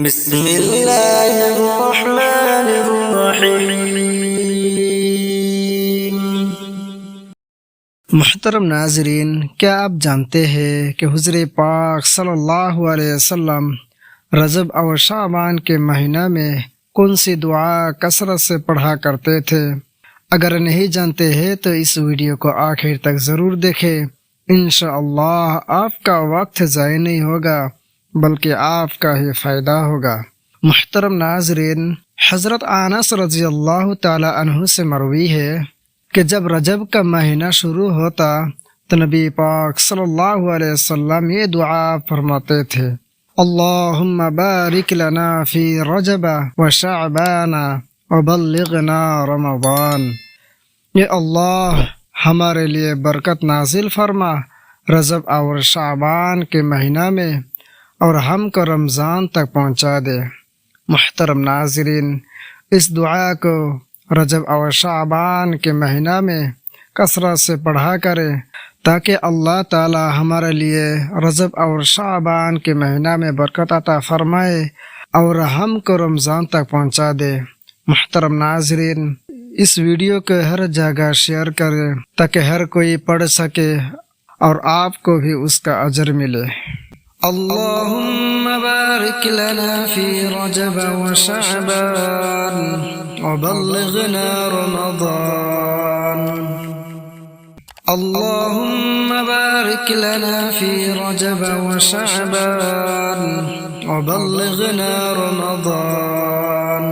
बिस्मिल्लाहिर्रहमानिर्रहीम। मुहतरम नाजरीन, क्या आप जानते हैं कि हुज़ूर पाक सल्लल्लाहु अलैहि वसल्लम रजब और शाबान के महीना में कौन सी दुआ कसरत से पढ़ा करते थे? अगर नहीं जानते हैं तो इस वीडियो को आखिर तक ज़रूर देखें। इंशाअल्लाह आपका वक्त ज़ाय नहीं होगा बल्कि आपका ही फ़ायदा होगा। मुहतरम नाजरीन, हज़रत अनस रज़ियल्लाहु ताला अन्हु से मरवी है कि जब रजब का महीना शुरू होता तो नबी पाक सल्लल्लाहु अलैहि वसल्लम ये दुआ फरमाते थे, अल्लाहुम्मा बारिक लना फी रजब व शअबान व बल्लिगना रमज़ान। ये अल्लाह हमारे लिए बरकत नाजिल फरमा रजब और शाबान के महीना में और हमको रमज़ान तक पहुँचा दे। मुहतरम नाज़रीन, इस दुआ को रजब और शाबान के महीना में कसरत से पढ़ा करें ताकि अल्लाह ताला हमारे लिए रजब और शाबान के महीना में बरकत अता फरमाए और हमको रमज़ान तक पहुँचा दे। मुहतरम नाज़रीन, इस वीडियो को हर जगह शेयर करें ताकि हर कोई पढ़ सके और आपको भी उसका अजर मिले। अल्लाहुम्मा बारिक लना फी रजब व शअबान व बल्लिगना रमज़ान। अल्लाहुम्मा बारिक लना फी रजब व शअबान व बल्लिगना रमज़ान।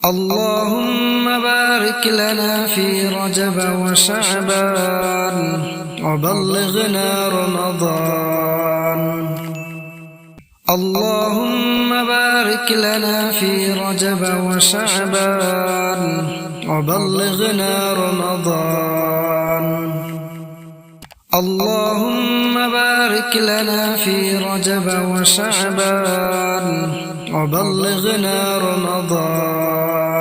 अल्लाहुम्मा बारिक लना फी रजब व शअबान व बल्लिगना रमज़ान। अल्लाहुम्मा बारिक लना फी रजब व शअबान व बल्लिगना रमज़ान। अल्लाहुम्मा बारिक लना फी रजब व शअबान व बल्लिगना रमज़ान।